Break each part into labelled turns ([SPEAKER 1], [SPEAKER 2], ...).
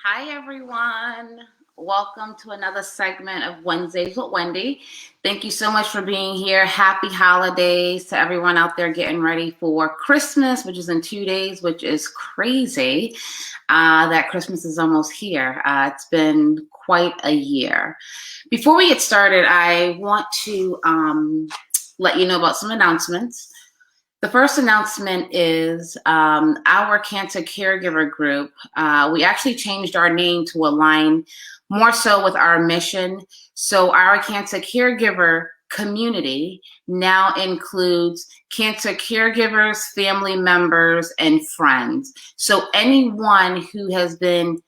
[SPEAKER 1] Hi, everyone. Welcome to another segment of Wednesdays with Wendy. Thank you so much for being here. Happy holidays to everyone out there getting ready for Christmas, which is in 2 days, which is crazy that Christmas is almost here. It's been quite a year. Before we get started, I want to let you know about some announcements. The first announcement is our cancer caregiver group. We actually changed our name to align more so with our mission. So our cancer caregiver community now includes cancer caregivers, family members, and friends. So anyone who has been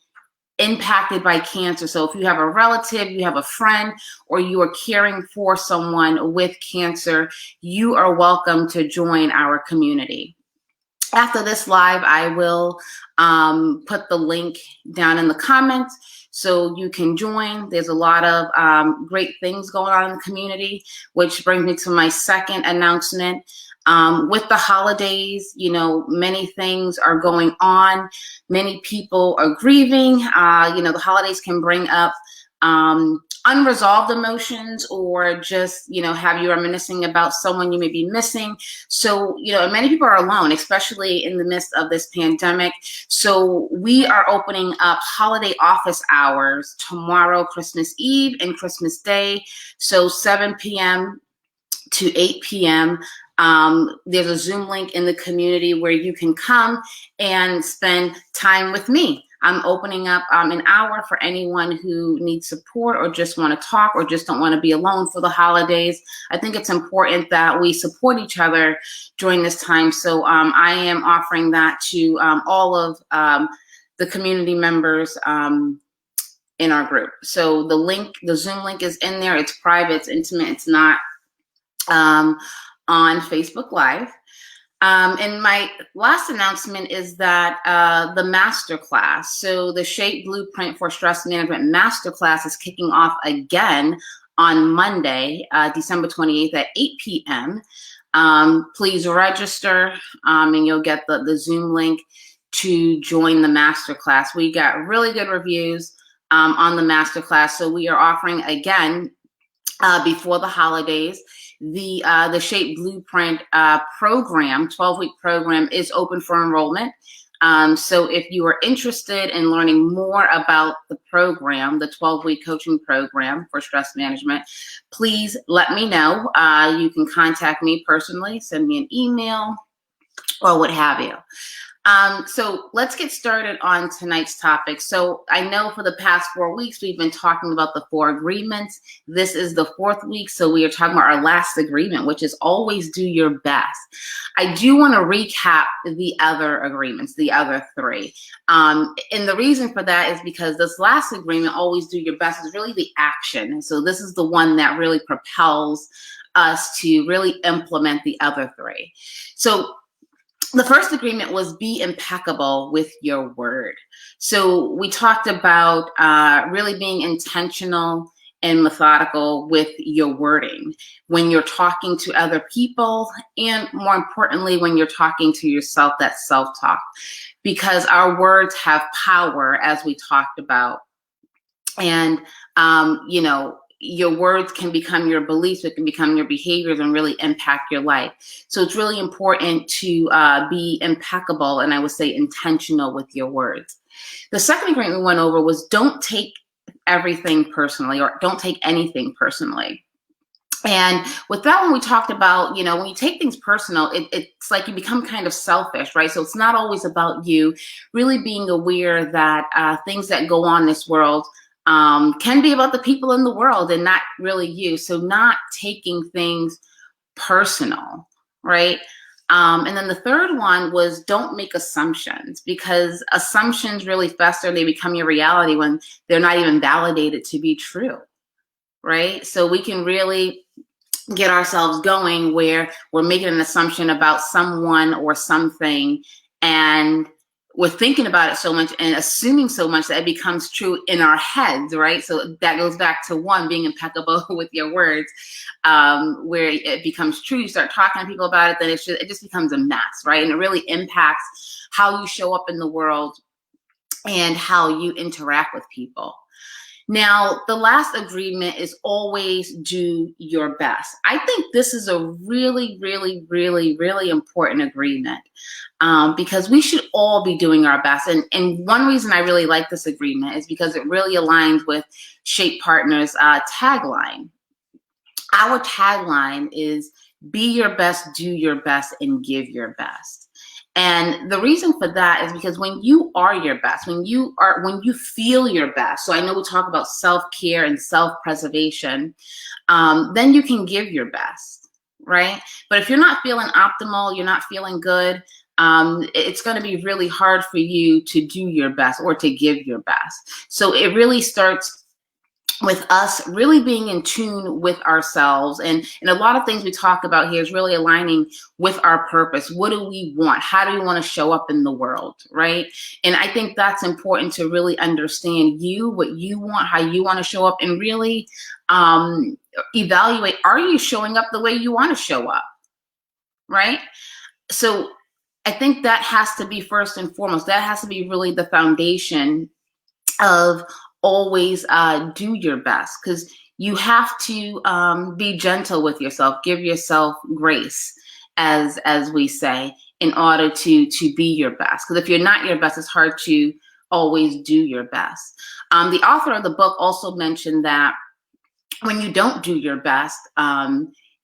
[SPEAKER 1] impacted by cancer. So if you have a relative, you have a friend, or you are caring for someone with cancer, you are welcome to join our community. After this live, I will put the link down in the comments so you can join. There's a lot of great things going on in the community, which brings me to my second announcement. With the holidays, many things are going on. Many people are grieving. The holidays can bring up unresolved emotions, or just, have you reminiscing about someone you may be missing. So, many people are alone, especially in the midst of this pandemic. So we are opening up holiday office hours tomorrow, Christmas Eve and Christmas Day. So 7 p.m. to 8 p.m. There's a Zoom link in the community where you can come and spend time with me. I'm opening up an hour for anyone who needs support, or just want to talk, or just don't want to be alone for the holidays. I think it's important that we support each other during this time. So I am offering that to all of the community members in our group. So the Zoom link is in there. It's private, it's intimate, it's not on Facebook Live. And my last announcement is that the masterclass, so the Shape Blueprint for Stress Management masterclass, is kicking off again on Monday, December 28th at 8 p.m. Please register, and you'll get the Zoom link to join the masterclass. We got really good reviews on the masterclass, so we are offering again before the holidays. The Shape Blueprint program, 12-week program, is open for enrollment. So if you are interested in learning more about the program, the 12-week coaching program for stress management, please let me know. You can contact me personally, send me an email, or what have you. So let's get started on tonight's topic. So I know for the past 4 weeks, we've been talking about the 4 agreements. This is the 4th week. So we are talking about our last agreement, which is always do your best. I do want to recap the other agreements, the other 3. And the reason for that is because this last agreement, always do your best, is really the action. So this is the one that really propels us to really implement the other 3. So the first agreement was be impeccable with your word. So we talked about really being intentional and methodical with your wording when you're talking to other people, and more importantly, when you're talking to yourself, that self-talk, because our words have power, as we talked about. And, your words can become your beliefs, it can become your behaviors, and really impact your life. So it's really important to be impeccable, and I would say intentional with your words. The second agreement we went over was don't take everything personally, or don't take anything personally. And with that one, we talked about, when you take things personal, it's like you become kind of selfish, right? So it's not always about you. Really being aware that things that go on in this world can be about the people in the world and not really you. So not taking things personal, right? And then the third one was don't make assumptions, because assumptions really fester. They become your reality when they're not even validated to be true, right? So we can really get ourselves going where we're making an assumption about someone or something, and we're thinking about it so much and assuming so much that it becomes true in our heads, right? So that goes back to one, being impeccable with your words, where it becomes true. You start talking to people about it, then it just becomes a mess, right? And it really impacts how you show up in the world and how you interact with people. Now, the last agreement is always do your best. I think this is a really, really, really, really important agreement because we should all be doing our best. And one reason I really like this agreement is because it really aligns with Shape Partners' tagline. Our tagline is be your best, do your best, and give your best. And the reason for that is because when you are your best, when you feel your best, so I know we talk about self-care and self-preservation, then you can give your best, right? But if you're not feeling optimal, you're not feeling good, it's going to be really hard for you to do your best or to give your best. So it really starts with us really being in tune with ourselves. And a lot of things we talk about here is really aligning with our purpose. What do we want? How do we want to show up in the world, right? And I think that's important to really understand you, what you want, how you want to show up, and really evaluate, are you showing up the way you want to show up, right? So I think that has to be first and foremost. That has to be really the foundation of always do your best, because you have to be gentle with yourself, give yourself grace, as we say, in order to be your best. Because if you're not your best, it's hard to always do your best. The author of the book also mentioned that when you don't do your best,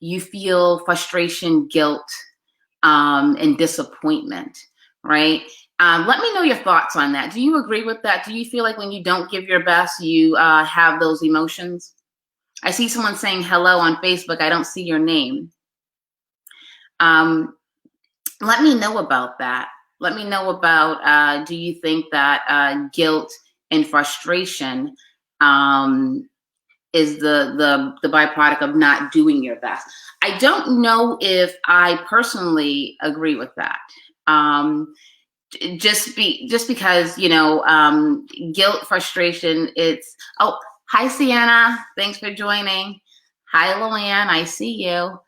[SPEAKER 1] you feel frustration, guilt, and disappointment, right? Let me know your thoughts on that. Do you agree with that? Do you feel like when you don't give your best, you have those emotions? I see someone saying hello on Facebook. I don't see your name. Let me know about that. Let me know about, do you think that guilt and frustration is the byproduct of not doing your best? I don't know if I personally agree with that. Just because, guilt, frustration, it's, oh, hi, Sienna. Thanks for joining. Hi, Luann. I see you.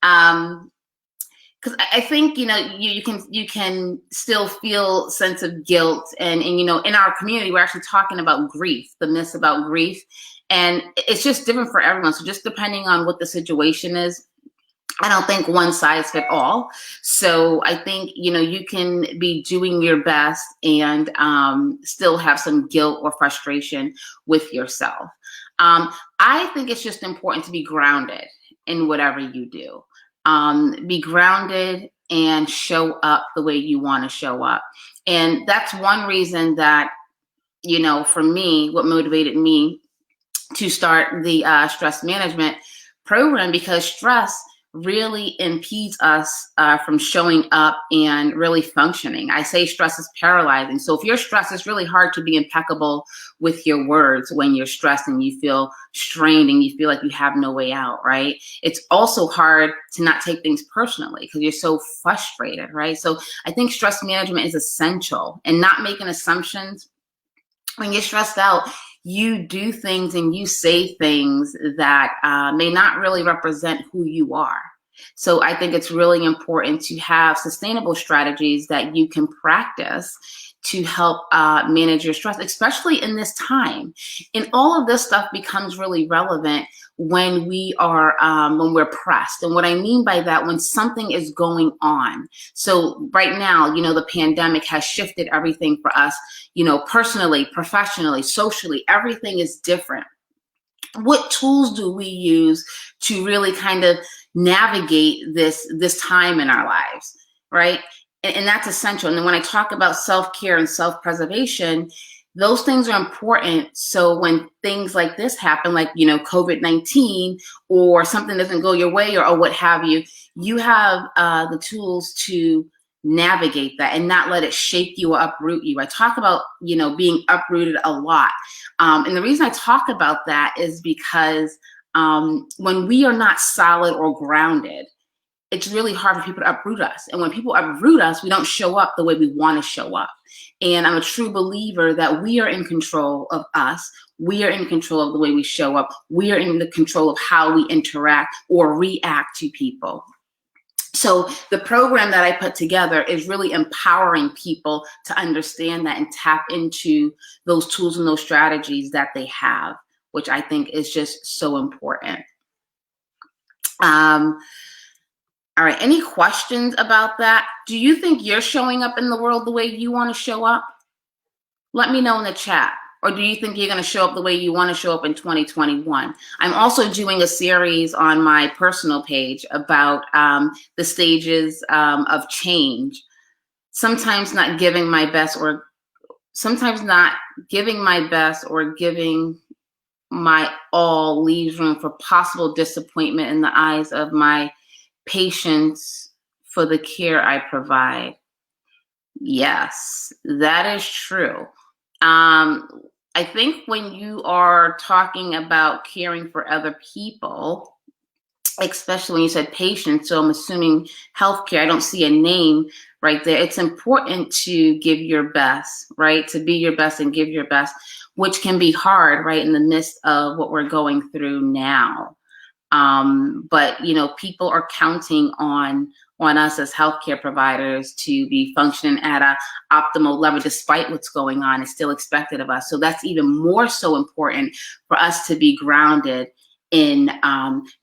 [SPEAKER 1] Because I think, you can still feel sense of guilt. And, in our community, we're actually talking about grief, the myths about grief. And it's just different for everyone. So just depending on what the situation is, I don't think one size fits all. So I think, you can be doing your best and still have some guilt or frustration with yourself. I think it's just important to be grounded in whatever you do. Be grounded and show up the way you want to show up. And that's one reason that, for me, what motivated me to start the stress management program, because stress really impedes us from showing up and really functioning. I say stress is paralyzing. So if you're stressed, it's really hard to be impeccable with your words when you're stressed and you feel strained and you feel like you have no way out, right? It's also hard to not take things personally because you're so frustrated, right? So I think stress management is essential, and not making assumptions. When you're stressed out, you do things and you say things that may not really represent who you are. So I think it's really important to have sustainable strategies that you can practice to help manage your stress, especially in this time. And all of this stuff becomes really relevant when we are, when we're pressed. And what I mean by that, when something is going on. So right now, the pandemic has shifted everything for us, personally, professionally, socially, everything is different. What tools do we use to really kind of navigate this time in our lives, right? And that's essential. And then when I talk about self-care and self-preservation, those things are important. So when things like this happen, like, COVID-19, or something doesn't go your way, or what have you, you have the tools to navigate that and not let it shake you or uproot you. I talk about, being uprooted a lot. And the reason I talk about that is because when we are not solid or grounded, it's really hard for people to uproot us. And when people uproot us, we don't show up the way we want to show up. And I'm a true believer that we are in control of us. We are in control of the way we show up. We are in the control of how we interact or react to people. So the program that I put together is really empowering people to understand that and tap into those tools and those strategies that they have, which I think is just so important. All right, any questions about that? Do you think you're showing up in the world the way you want to show up? Let me know in the chat. Or do you think you're going to show up the way you want to show up in 2021? I'm also doing a series on my personal page about the stages of change. Sometimes not giving my best, or sometimes not giving my best or giving my all leaves room for possible disappointment in the eyes of my patients for the care I provide. Yes, that is true. I think when you are talking about caring for other people, especially when you said patients, so I'm assuming healthcare, I don't see a name right there. It's important to give your best, right? To be your best and give your best, which can be hard, right? In the midst of what we're going through now. But, you know, people are counting on us as healthcare providers to be functioning at a optimal level, despite what's going on. It's still expected of us. So that's even more so important for us to be grounded in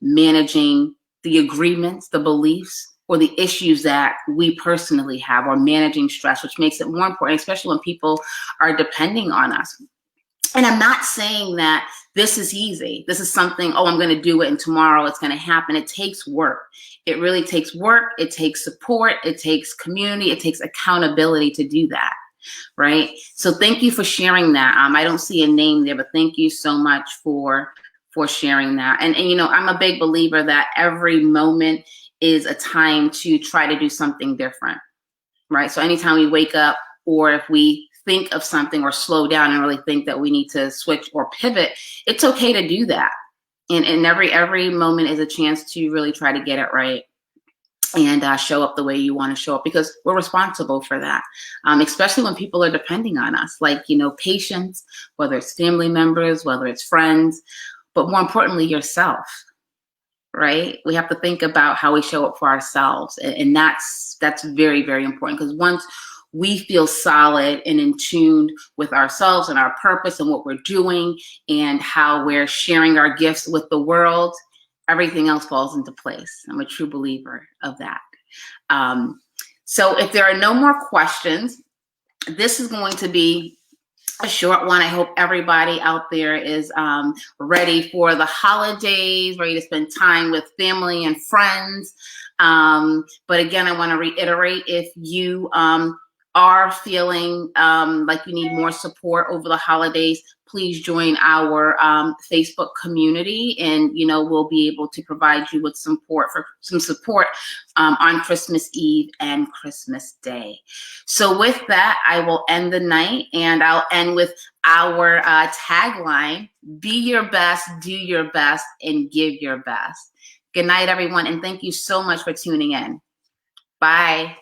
[SPEAKER 1] managing the agreements, the beliefs, or the issues that we personally have, or managing stress, which makes it more important, especially when people are depending on us. And I'm not saying that this is easy. This is something, oh, I'm going to do it and tomorrow it's going to happen. It takes work. It really takes work. It takes support. It takes community. It takes accountability to do that, right? So thank you for sharing that. I don't see a name there, but thank you so much for sharing that. And you know, I'm a big believer that every moment is a time to try to do something different, right? So anytime we wake up, or if we think of something or slow down and really think that we need to switch or pivot, it's okay to do that. And every moment is a chance to really try to get it right and show up the way you want to show up, because we're responsible for that, especially when people are depending on us, like, you know, patients, whether it's family members, whether it's friends, but more importantly, yourself, right? We have to think about how we show up for ourselves. And that's very, very important, because once we feel solid and in tune with ourselves and our purpose and what we're doing and how we're sharing our gifts with the world, everything else falls into place. I'm a true believer of that. So if there are no more questions, this is going to be a short one. I hope everybody out there is ready for the holidays, ready to spend time with family and friends. But again, I want to reiterate, if you are feeling like you need more support over the holidays, please join our Facebook community, and you know, we'll be able to provide you with some support on Christmas Eve and Christmas Day. So with that, I will end the night, and I'll end with our tagline: be your best, do your best, and give your best. Good night, everyone, and thank you so much for tuning in. Bye.